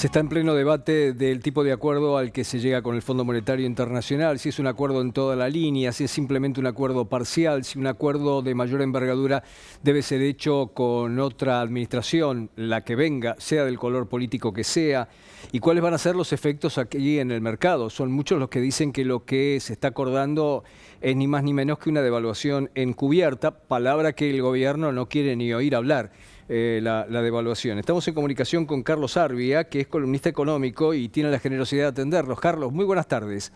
Se está en pleno debate del tipo de acuerdo al que se llega con el Fondo Monetario Internacional, si es un acuerdo en toda la línea, si es simplemente un acuerdo parcial, si un acuerdo de mayor envergadura debe ser hecho con otra administración, la que venga, sea del color político que sea, y cuáles van a ser los efectos aquí en el mercado. Son muchos los que dicen que lo que se está acordando es ni más ni menos que una devaluación encubierta, palabra que el gobierno no quiere ni oír hablar. La devaluación. Estamos en comunicación con Carlos Arbia, que es columnista económico y tiene la generosidad de atendernos. Carlos, muy buenas tardes.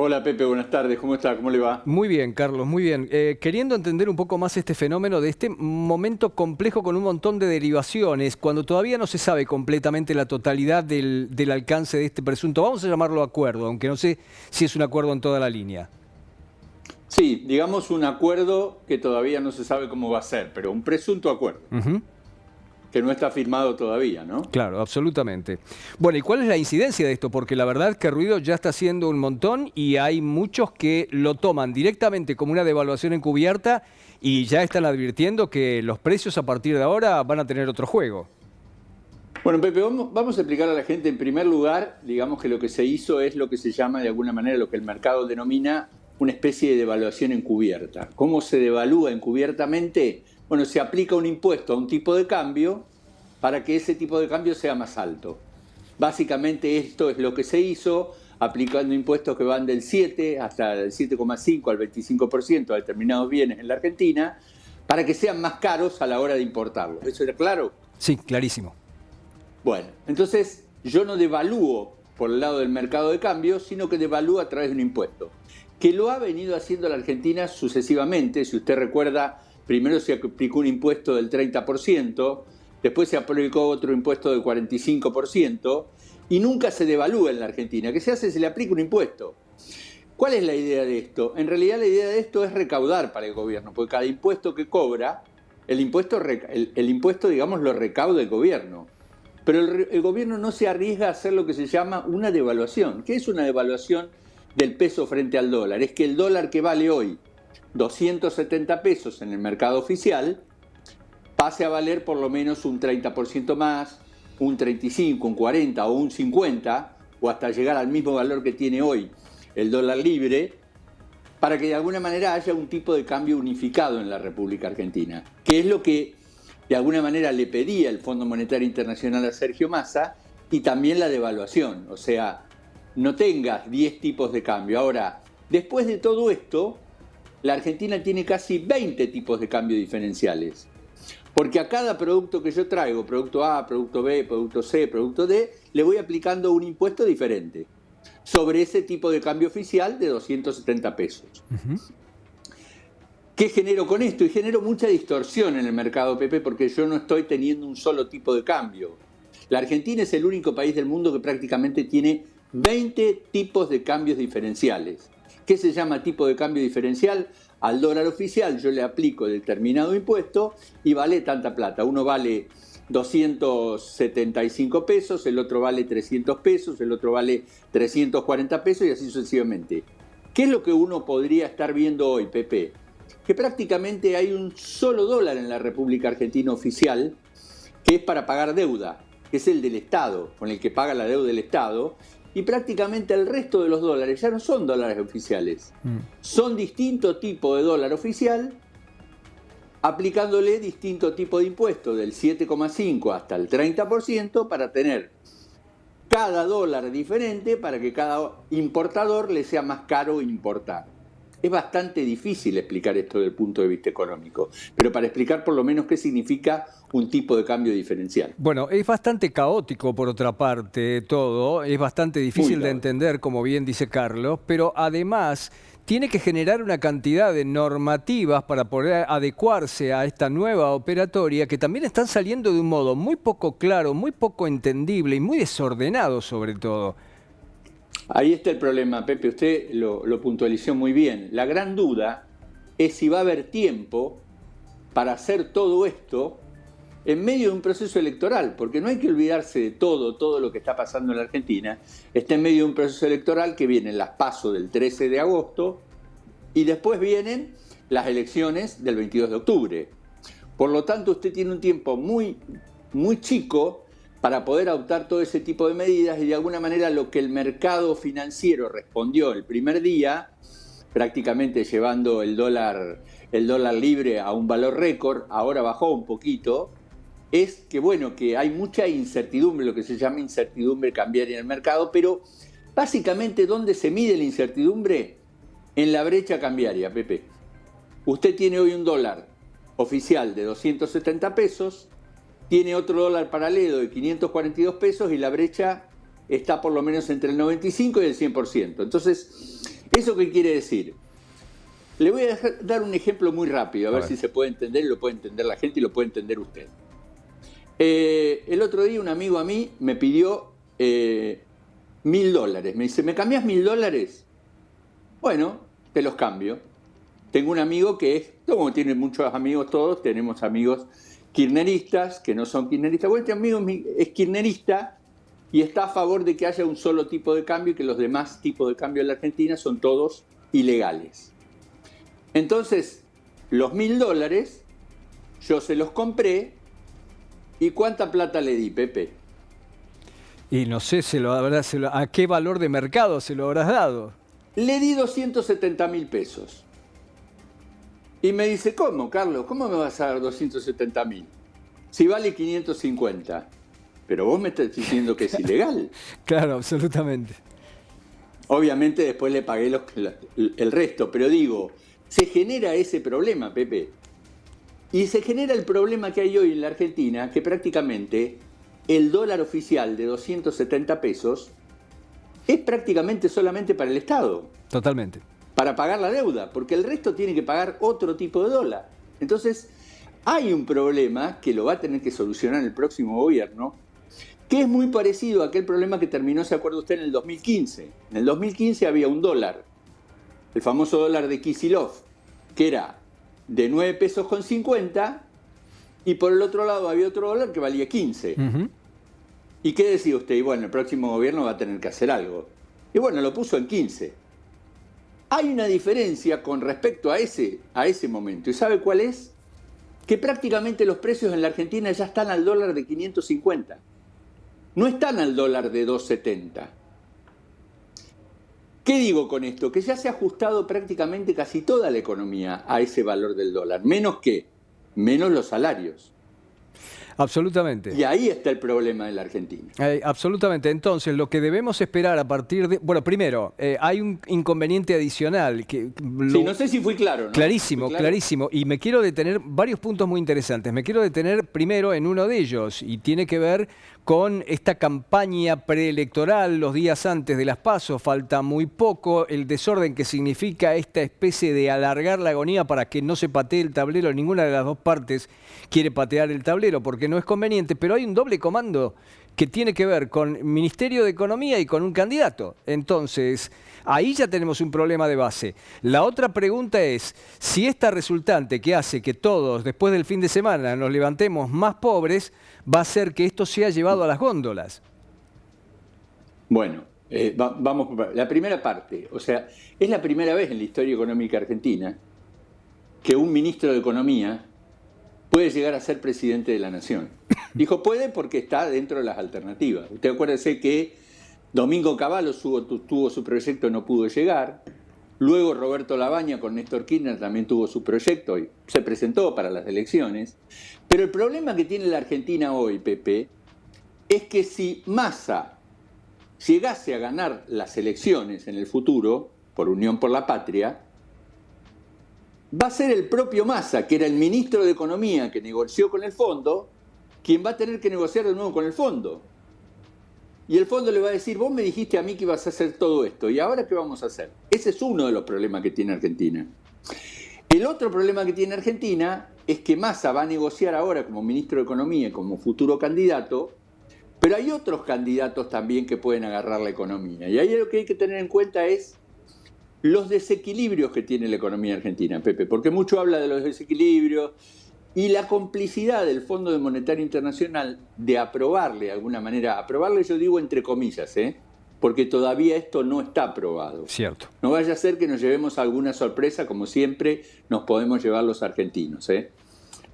Hola Pepe, buenas tardes, ¿cómo está? ¿Cómo le va? Muy bien, Carlos, muy bien. Queriendo entender un poco más este fenómeno de este momento complejo con un montón de derivaciones, cuando todavía no se sabe completamente la totalidad del alcance de este presunto, vamos a llamarlo acuerdo, aunque no sé si es un acuerdo en toda la línea. Sí, digamos un acuerdo que todavía no se sabe cómo va a ser, pero un presunto acuerdo, que no está firmado todavía, ¿no? Claro, absolutamente. Bueno, ¿y cuál es la incidencia de esto? Porque la verdad que ruido ya está haciendo un montón y hay muchos que lo toman directamente como una devaluación encubierta y ya están advirtiendo que los precios a partir de ahora van a tener otro juego. Bueno, Pepe, vamos a explicar a la gente en primer lugar, digamos que lo que se hizo es lo que se llama de alguna manera, lo que el mercado denomina una especie de devaluación encubierta. ¿Cómo se devalúa encubiertamente? Bueno, se aplica un impuesto a un tipo de cambio para que ese tipo de cambio sea más alto. Básicamente esto es lo que se hizo, aplicando impuestos que van del 7 hasta el 7,5 al 25% a determinados bienes en la Argentina, para que sean más caros a la hora de importarlos. ¿Eso era claro? Sí, clarísimo. Bueno, entonces yo no devalúo por el lado del mercado de cambios, sino que devalúo a través de un impuesto, que lo ha venido haciendo la Argentina sucesivamente. Si usted recuerda, primero se aplicó un impuesto del 30%, después se aplicó otro impuesto del 45%, y nunca se devalúa en la Argentina. ¿Qué se hace? Se le aplica un impuesto. ¿Cuál es la idea de esto? En realidad la idea de esto es recaudar para el gobierno, porque cada impuesto que cobra, el impuesto, digamos, lo recauda el gobierno. Pero el gobierno no se arriesga a hacer lo que se llama una devaluación. ¿Qué es una devaluación del peso frente al dólar? Es que el dólar que vale hoy 270 pesos en el mercado oficial pase a valer por lo menos un 30% más, un 35, un 40 o un 50, o hasta llegar al mismo valor que tiene hoy el dólar libre, para que de alguna manera haya un tipo de cambio unificado en la República Argentina, que es lo que de alguna manera le pedía el Fondo Monetario Internacional a Sergio Massa, y también la devaluación. O sea, no tengas 10 tipos de cambio. Ahora, después de todo esto, la Argentina tiene casi 20 tipos de cambio diferenciales. Porque a cada producto que yo traigo, producto A, producto B, producto C, producto D, le voy aplicando un impuesto diferente sobre ese tipo de cambio oficial de 270 pesos. ¿Qué genero con esto? Y genero mucha distorsión en el mercado, Pepe, porque yo no estoy teniendo un solo tipo de cambio. La Argentina es el único país del mundo que prácticamente tiene 20 tipos de cambios diferenciales. ¿Qué se llama tipo de cambio diferencial? Al dólar oficial yo le aplico determinado impuesto y vale tanta plata. Uno vale 275 pesos, el otro vale 300 pesos, el otro vale 340 pesos y así sucesivamente. ¿Qué es lo que uno podría estar viendo hoy, Pepe? Que prácticamente hay un solo dólar en la República Argentina oficial, que es para pagar deuda, que es el del Estado, con el que paga la deuda del Estado, y prácticamente el resto de los dólares ya no son dólares oficiales. Son distintos tipos de dólar oficial, aplicándole distinto tipo de impuestos, del 7,5 hasta el 30%, para tener cada dólar diferente, para que cada importador le sea más caro importar. Es bastante difícil explicar esto desde el punto de vista económico, pero para explicar por lo menos qué significa un tipo de cambio diferencial. Bueno, es bastante caótico por otra parte todo, es bastante difícil de entender, como bien dice Carlos, pero además tiene que generar una cantidad de normativas para poder adecuarse a esta nueva operatoria que también están saliendo de un modo muy poco claro, muy poco entendible y muy desordenado sobre todo. Ahí está el problema, Pepe, usted lo puntualizó muy bien. La gran duda es si va a haber tiempo para hacer todo esto en medio de un proceso electoral, porque no hay que olvidarse de todo lo que está pasando en la Argentina. Está en medio de un proceso electoral que vienen las PASO del 13 de agosto y después vienen las elecciones del 22 de octubre. Por lo tanto, usted tiene un tiempo muy chico para poder adoptar todo ese tipo de medidas, y de alguna manera lo que el mercado financiero respondió el primer día, prácticamente llevando el dólar libre a un valor récord, ahora bajó un poquito, es que bueno, que hay mucha incertidumbre, lo que se llama incertidumbre cambiaria en el mercado, pero básicamente, ¿dónde se mide la incertidumbre? En la brecha cambiaria, Pepe. Usted tiene hoy un dólar oficial de 270 pesos, tiene otro dólar paralelo de 542 pesos y la brecha está por lo menos entre el 95 y el 100%. Entonces, ¿eso qué quiere decir? Le voy a dar un ejemplo muy rápido, a ver si se puede entender, y lo puede entender la gente y lo puede entender usted. El otro día un amigo a mí me pidió $1.000. Me dice, ¿me cambiás $1.000? Bueno, te los cambio. Tengo un amigo que es, como tienen muchos amigos todos, tenemos amigos kirchneristas, que no son kirchneristas. Bueno, este amigo es kirchnerista y está a favor de que haya un solo tipo de cambio y que los demás tipos de cambio en la Argentina son todos ilegales. Entonces, los $1.000 yo se los compré. ¿Y cuánta plata le di, Pepe? Y no sé, ¿a qué valor de mercado se lo habrás dado? Le di 270.000 pesos. Y me dice, ¿cómo, Carlos? ¿Cómo me vas a dar 270.000? Si vale 550. Pero vos me estás diciendo que es ilegal. Claro, absolutamente. Obviamente después le pagué el resto, pero digo, se genera ese problema, Pepe. Y se genera el problema que hay hoy en la Argentina, que prácticamente el dólar oficial de 270 pesos es prácticamente solamente para el Estado. Totalmente. Para pagar la deuda, porque el resto tiene que pagar otro tipo de dólar. Entonces, hay un problema que lo va a tener que solucionar el próximo gobierno, que es muy parecido a aquel problema que terminó, ¿se acuerda usted?, en el 2015. En el 2015 había un dólar, el famoso dólar de Kicillof, que era de 9 pesos con 50, y por el otro lado había otro dólar que valía 15. ¿Y qué decía usted? Y bueno, el próximo gobierno va a tener que hacer algo. Y bueno, lo puso en 15. Hay una diferencia con respecto a ese momento. ¿Y sabe cuál es? Que prácticamente los precios en la Argentina ya están al dólar de 550. No están al dólar de 270. ¿Qué digo con esto? Que ya se ha ajustado prácticamente casi toda la economía a ese valor del dólar. ¿Menos qué? Menos los salarios. Absolutamente. Y ahí está el problema de la Argentina. Absolutamente. Entonces, lo que debemos esperar a partir de... Bueno, primero, hay un inconveniente adicional. Sí, no sé si fui claro, ¿no? Clarísimo, clarísimo. Y me quiero detener varios puntos muy interesantes. Me quiero detener primero en uno de ellos, y tiene que ver con esta campaña preelectoral los días antes de las PASO. Falta muy poco, el desorden que significa esta especie de alargar la agonía para que no se patee el tablero. Ninguna de las dos partes quiere patear el tablero porque no es conveniente, pero hay un doble comando que tiene que ver con el Ministerio de Economía y con un candidato. Entonces, ahí ya tenemos un problema de base. La otra pregunta es, si esta resultante que hace que todos, después del fin de semana, nos levantemos más pobres, va a hacer que esto sea llevado a las góndolas. Bueno, vamos por la primera parte. O sea, es la primera vez en la historia económica argentina que un ministro de Economía puede llegar a ser presidente de la Nación. Dijo puede porque está dentro de las alternativas. Usted acuérdese que Domingo Cavallo tuvo su proyecto y no pudo llegar. Luego Roberto Labaña con Néstor Kirchner también tuvo su proyecto y se presentó para las elecciones. Pero el problema que tiene la Argentina hoy, Pepe, es que si Massa llegase a ganar las elecciones en el futuro, por Unión por la Patria, va a ser el propio Massa, que era el ministro de Economía que negoció con el fondo, quien va a tener que negociar de nuevo con el fondo. Y el fondo le va a decir, vos me dijiste a mí que ibas a hacer todo esto, ¿y ahora qué vamos a hacer? Ese es uno de los problemas que tiene Argentina. El otro problema que tiene Argentina es que Massa va a negociar ahora como ministro de Economía y como futuro candidato, pero hay otros candidatos también que pueden agarrar la economía. Y ahí lo que hay que tener en cuenta es los desequilibrios que tiene la economía argentina, Pepe, porque mucho habla de los desequilibrios y la complicidad del Fondo Monetario Internacional de aprobarle de alguna manera, aprobarle yo digo entre comillas, porque todavía esto no está aprobado. Cierto. No vaya a ser que nos llevemos alguna sorpresa, como siempre nos podemos llevar los argentinos.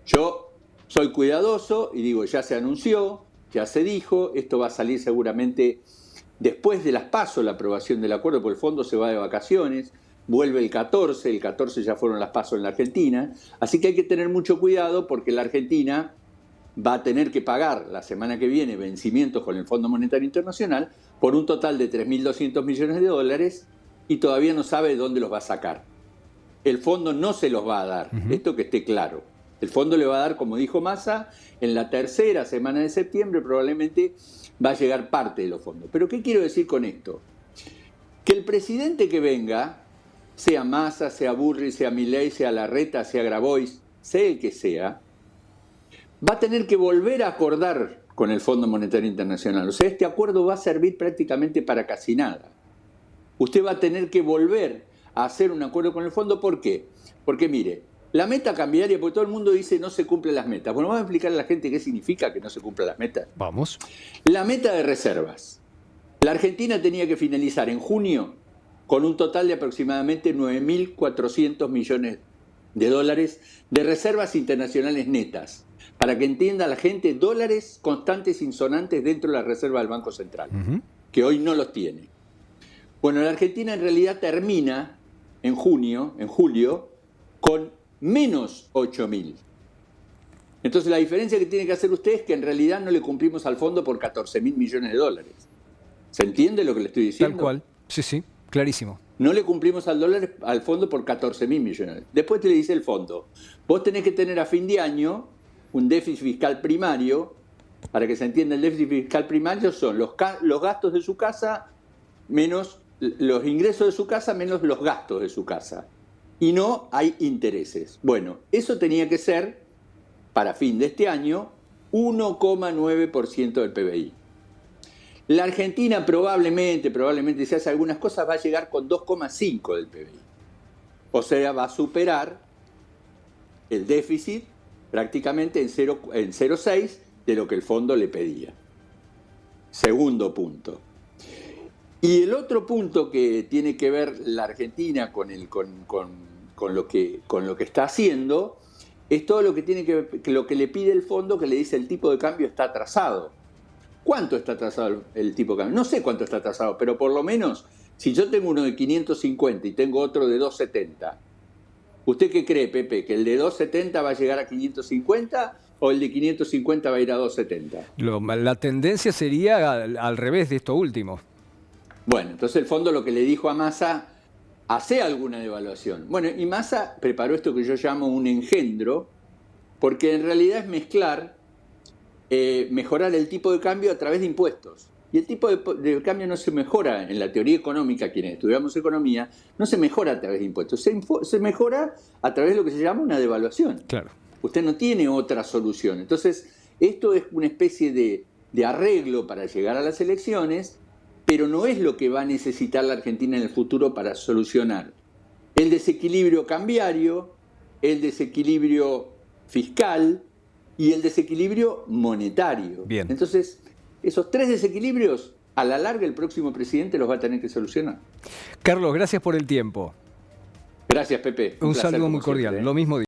Yo soy cuidadoso y digo, ya se anunció, ya se dijo, esto va a salir seguramente después de las PASO, la aprobación del acuerdo, porque el fondo se va de vacaciones, vuelve el 14 ya fueron las PASO en la Argentina, así que hay que tener mucho cuidado porque la Argentina va a tener que pagar la semana que viene vencimientos con el Fondo Monetario Internacional por un total de 3.200 millones de dólares y todavía no sabe de dónde los va a sacar. El fondo no se los va a dar, esto que esté claro. El fondo le va a dar, como dijo Massa, en la tercera semana de septiembre probablemente va a llegar parte de los fondos. Pero ¿qué quiero decir con esto? Que el presidente que venga, sea Massa, sea Burri, sea Milei, sea Larreta, sea Grabois, sea el que sea, va a tener que volver a acordar con el Fondo Monetario Internacional. O sea, este acuerdo va a servir prácticamente para casi nada. Usted va a tener que volver a hacer un acuerdo con el fondo. ¿Por qué? Porque mire, la meta cambiaria, porque todo el mundo dice no se cumplen las metas. Bueno, vamos a explicarle a la gente qué significa que no se cumplan las metas. Vamos. La meta de reservas. La Argentina tenía que finalizar en junio con un total de aproximadamente 9.400 millones de dólares de reservas internacionales netas. Para que entienda la gente, dólares constantes insonantes dentro de la reserva del Banco Central, que hoy no los tiene. Bueno, la Argentina en realidad termina en julio, con menos 8.000. Entonces la diferencia que tiene que hacer usted es que en realidad no le cumplimos al fondo por 14.000 millones de dólares. ¿Se entiende lo que le estoy diciendo? Tal cual, sí, clarísimo. No le cumplimos al fondo por 14.000 millones. Después te le dice el fondo, vos tenés que tener a fin de año un déficit fiscal primario. Para que se entienda, el déficit fiscal primario son los gastos de su casa menos los ingresos de su casa menos los gastos de su casa. Y no hay intereses. Bueno, eso tenía que ser, para fin de este año, 1,9% del PBI. La Argentina probablemente, si hace algunas cosas, va a llegar con 2,5% del PBI. O sea, va a superar el déficit prácticamente en 0,6% de lo que el fondo le pedía. Segundo punto. Y el otro punto que tiene que ver la Argentina con lo que está haciendo es todo lo que tiene que ver, lo que le pide el fondo, que le dice el tipo de cambio está atrasado. ¿Cuánto está atrasado el tipo de cambio? No sé cuánto está atrasado, pero por lo menos, si yo tengo uno de 550 y tengo otro de 270, ¿usted qué cree, Pepe? ¿Que el de 270 va a llegar a 550 o el de 550 va a ir a 270? La tendencia sería al revés de esto último. Bueno, entonces el fondo lo que le dijo a Massa, hace alguna devaluación. Bueno, y Massa preparó esto que yo llamo un engendro, porque en realidad es mejorar el tipo de cambio a través de impuestos. Y el tipo de cambio no se mejora en la teoría económica, quienes estudiamos economía, no se mejora a través de impuestos, se mejora a través de lo que se llama una devaluación. Claro. Usted no tiene otra solución. Entonces, esto es una especie de arreglo para llegar a las elecciones, pero no es lo que va a necesitar la Argentina en el futuro para solucionar el desequilibrio cambiario, el desequilibrio fiscal y el desequilibrio monetario. Bien. Entonces, esos tres desequilibrios, a la larga el próximo presidente los va a tener que solucionar. Carlos, gracias por el tiempo. Gracias, Pepe. Un saludo muy cordial. Lo mismo digo.